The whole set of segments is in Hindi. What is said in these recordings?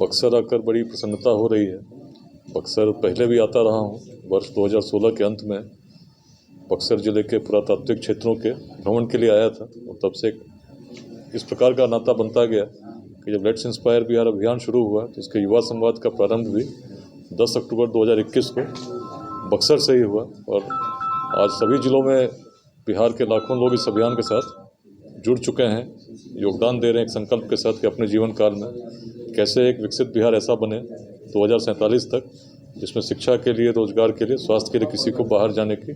बक्सर आकर बड़ी प्रसन्नता हो रही है। बक्सर पहले भी आता रहा हूँ। वर्ष 2016 के अंत में बक्सर ज़िले के पुरातात्विक क्षेत्रों के भ्रमण के लिए आया था और तब से इस प्रकार का नाता बनता गया कि जब लेट्स इंस्पायर बिहार अभियान शुरू हुआ तो इसके युवा संवाद का प्रारंभ भी 10 अक्टूबर 2021 को बक्सर से ही हुआ और आज सभी जिलों में बिहार के लाखों लोग इस अभियान के साथ जुड़ चुके हैं, योगदान दे रहे हैं एक संकल्प के साथ कि अपने जीवन काल में कैसे एक विकसित बिहार ऐसा बने 2047 तक जिसमें शिक्षा के लिए, रोजगार के लिए, स्वास्थ्य के लिए किसी को बाहर जाने की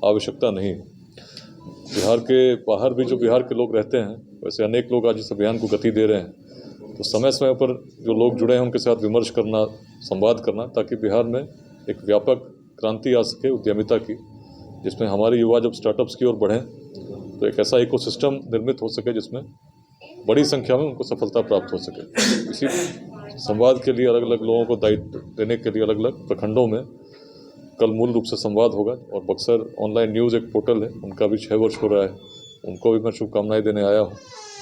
आवश्यकता नहीं। बिहार के बाहर भी जो बिहार के लोग रहते हैं वैसे अनेक लोग आज इस अभियान को गति दे रहे हैं। तो समय समय पर जो लोग जुड़े हैं उनके साथ विमर्श करना, संवाद करना, ताकि बिहार में एक व्यापक क्रांति आ सके उद्यमिता की, जिसमें हमारे युवा जब स्टार्टअप्स की ओर बढ़ें तो एक ऐसा इकोसिस्टम निर्मित हो सके जिसमें बड़ी संख्या में उनको सफलता प्राप्त हो सके। इसी संवाद के लिए अलग अलग लोगों को दायित्व देने के लिए अलग अलग प्रखंडों में कल मूल रूप से संवाद होगा और बक्सर ऑनलाइन न्यूज़ एक पोर्टल है, उनका भी 6 वर्ष हो रहा है, उनको भी मैं शुभकामनाएं देने आया हूँ।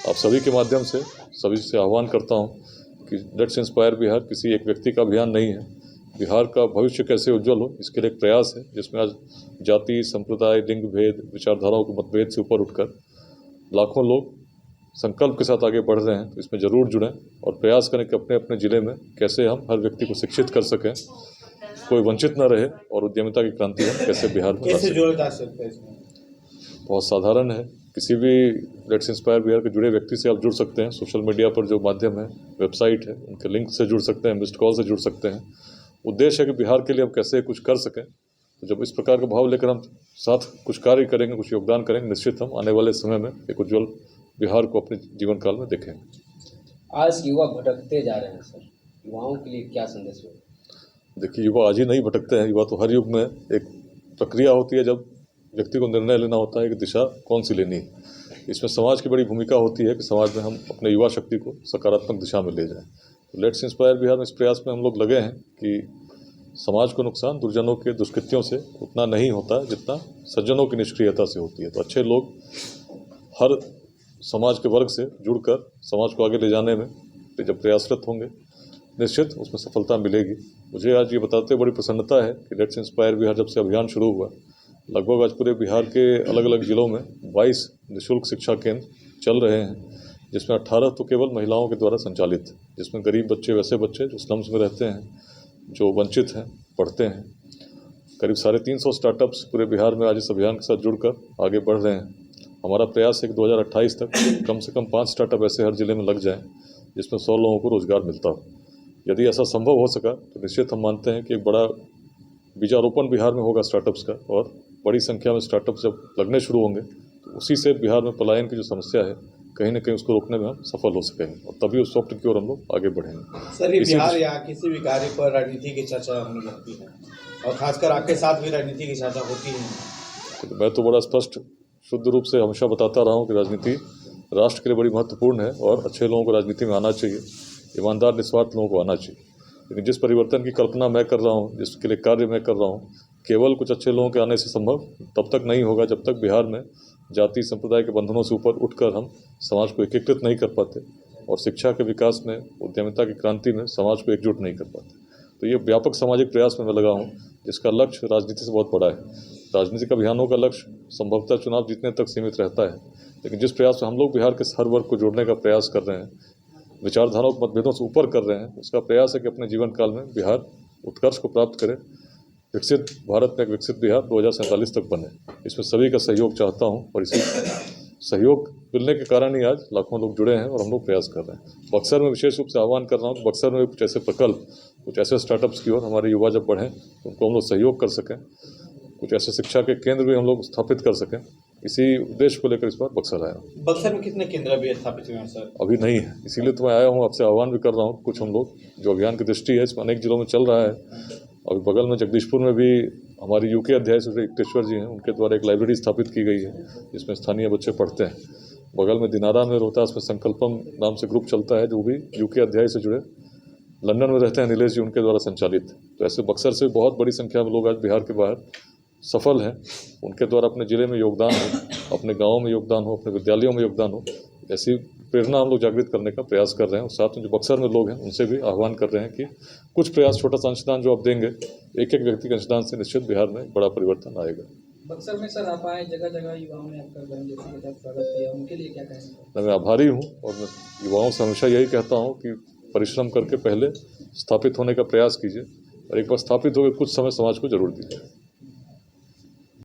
आप सभी के माध्यम से सभी से आह्वान करता हूँ कि लेट्स इंस्पायर बिहार किसी एक व्यक्ति का अभियान नहीं है। बिहार का भविष्य कैसे उज्जवल हो इसके लिए एक प्रयास है जिसमें आज जाति, संप्रदाय, लिंग भेद, विचारधाराओं के मतभेद से ऊपर उठकर लाखों लोग संकल्प के साथ आगे बढ़ रहे हैं। तो इसमें ज़रूर जुड़ें और प्रयास करें कि अपने अपने ज़िले में कैसे हम हर व्यक्ति को शिक्षित कर सकें, कोई वंचित न रहे और उद्यमिता की क्रांति हम कैसे बिहार में ला सकें। जोड़ा जा सकता है इसमें? बहुत साधारण है, किसी भी लेट्स इंस्पायर बिहार के जुड़े व्यक्ति से आप जुड़ सकते हैं। सोशल मीडिया पर जो माध्यम है, वेबसाइट है, उनके लिंक से जुड़ सकते हैं, मिस्ड कॉल से जुड़ सकते हैं। उद्देश्य है कि बिहार के लिए हम कैसे कुछ कर सकें। तो जब इस प्रकार का भाव लेकर हम साथ कुछ कार्य करेंगे, कुछ योगदान करेंगे, निश्चित हम आने वाले समय में एक उज्ज्वल बिहार को अपने जीवन काल में देखेंगे। आज युवा भटकते जा रहे हैं सर, युवाओं के लिए क्या संदेश है? देखिए, युवा आज ही नहीं भटकते हैं। युवा तो हर युग में एक प्रक्रिया होती है जब व्यक्ति को निर्णय लेना होता है कि दिशा कौन सी लेनी है। इसमें समाज की बड़ी भूमिका होती है कि समाज में हम अपने युवा शक्ति को सकारात्मक दिशा में ले जाएं। तो लेट्स इंस्पायर बिहार में इस प्रयास में हम लोग लगे हैं कि समाज को नुकसान दुर्जनों के दुष्कृत्यों से उतना नहीं होता जितना सज्जनों की निष्क्रियता से होती है। तो अच्छे लोग हर समाज के वर्ग से जुड़कर समाज को आगे ले जाने में जब प्रयासरत होंगे, निश्चित उसमें सफलता मिलेगी। मुझे आज ये बताते बड़ी प्रसन्नता है कि लेट्स इंस्पायर बिहार जब से अभियान शुरू हुआ, लगभग आज पूरे बिहार के अलग अलग ज़िलों में 22 निःशुल्क शिक्षा केंद्र चल रहे हैं, जिसमें 18 तो केवल महिलाओं के द्वारा संचालित, जिसमें गरीब बच्चे, वैसे बच्चे जो स्लम्स में रहते हैं, जो वंचित हैं, पढ़ते हैं। करीब 350 स्टार्टअप्स पूरे बिहार में आज इस अभियान के साथ जुड़कर आगे बढ़ रहे हैं। हमारा प्रयास है कि 2028 तक कम से कम 5 स्टार्टअप ऐसे हर ज़िले में लग जाएं जिसमें 100 लोगों को रोज़गार मिलता हो। यदि ऐसा संभव हो सका तो निश्चित हम मानते हैं कि एक बड़ा बीजारोपण बिहार में होगा स्टार्टअप्स का, और बड़ी संख्या में स्टार्टअप्स जब लगने शुरू होंगे तो उसी से बिहार में पलायन की जो समस्या है, कहीं ना कहीं उसको रोकने में हम सफल हो सकेंगे और तभी उस स्वप्न की ओर हम लोग आगे बढ़ेंगे। सर, ये बिहार या किसी भी कार्य पर राजनीति की चर्चा होने लगती है और खासकर आपके साथ भी राजनीति की चर्चा होती है। तो मैं तो बड़ा स्पष्ट शुद्ध रूप से हमेशा बताता रहा हूँ कि राजनीति राष्ट्र के लिए बड़ी महत्वपूर्ण है और अच्छे लोगों को राजनीति में आना चाहिए, ईमानदार निस्वार्थ लोगों को आना चाहिए। लेकिन जिस परिवर्तन की कल्पना मैं कर रहा हूँ, जिसके लिए कार्य मैं कर रहा हूँ, केवल कुछ अच्छे लोगों के आने से संभव तब तक नहीं होगा जब तक बिहार में जाति संप्रदाय के बंधनों से ऊपर उठकर हम समाज को एकीकृत नहीं कर पाते और शिक्षा के विकास में, उद्यमिता की क्रांति में समाज को एकजुट नहीं कर पाते। तो ये व्यापक सामाजिक प्रयास में मैं लगा हूँ जिसका लक्ष्य राजनीति से बहुत बड़ा है। राजनीतिक अभियानों का लक्ष्य संभवतः चुनाव जीतने तक सीमित रहता है, लेकिन जिस प्रयास में हम लोग बिहार के हर वर्ग को जोड़ने का प्रयास कर रहे हैं, विचारधाराओं के मतभेदों से ऊपर कर रहे हैं, उसका प्रयास है कि अपने जीवन काल में बिहार उत्कर्ष को प्राप्त करे, विकसित भारत में एक विकसित बिहार 2047 तक बने। इसमें सभी का सहयोग चाहता हूँ और इसी सहयोग मिलने के कारण ही आज लाखों लोग जुड़े हैं और हम लोग प्रयास कर रहे हैं। बक्सर में विशेष रूप से आह्वान कर रहा हूँ कि बक्सर में कुछ ऐसे प्रकल्प, कुछ ऐसे स्टार्टअप्स की ओर हमारे युवा जब बढ़ें तो उनको हम लोग सहयोग कर सकें, कुछ ऐसे शिक्षा के केंद्र भी हम लोग स्थापित कर सकें। इसी उद्देश्य को लेकर इस बार बक्सर आया हूँ। बक्सर में कितने केंद्र अभी स्थापित हुए हैं सर? अभी नहीं है, इसीलिए तो मैं आया हूँ, आपसे आह्वान भी कर रहा हूँ। कुछ हम लोग जो अभियान की दृष्टि है इसमें अनेक जिलों में चल रहा है। अभी बगल में जगदीशपुर में भी हमारी यूके अध्याय युक्तेश्वर जी हैं, उनके द्वारा एक लाइब्रेरी स्थापित की गई है जिसमें स्थानीय बच्चे पढ़ते हैं। बगल में दिनारा में, रोहतास में संकल्पम नाम से ग्रुप चलता है जो भी यूके अध्याय से जुड़े लंदन में रहते हैं नीलेश जी, उनके द्वारा संचालित। तो ऐसे बक्सर से बहुत बड़ी संख्या में लोग आज बिहार के बाहर सफल हैं, उनके द्वारा अपने ज़िले में योगदान हो, अपने गाँव में योगदान हो, अपने विद्यालयों में योगदान हो, ऐसी प्रेरणा हम लोग जागृत करने का प्रयास कर रहे हैं। और साथ में जो बक्सर में लोग हैं उनसे भी आह्वान कर रहे हैं कि कुछ प्रयास, छोटा सा अंशदान जो आप देंगे, एक एक व्यक्ति के अंशदान से निश्चित बिहार में बड़ा परिवर्तन आएगा। बक्सर में सर आप आए, जगह जगह युवाओं ने आपका गर्म जोशी के साथ स्वागत किया, उनके लिए क्या कहेंगे? मैं आभारी हूँ और मैं युवाओं से हमेशा यही कहता हूँ कि परिश्रम करके पहले स्थापित होने का प्रयास कीजिए और एक बार स्थापित हो गए कुछ समय समाज को जरूर दीजिए।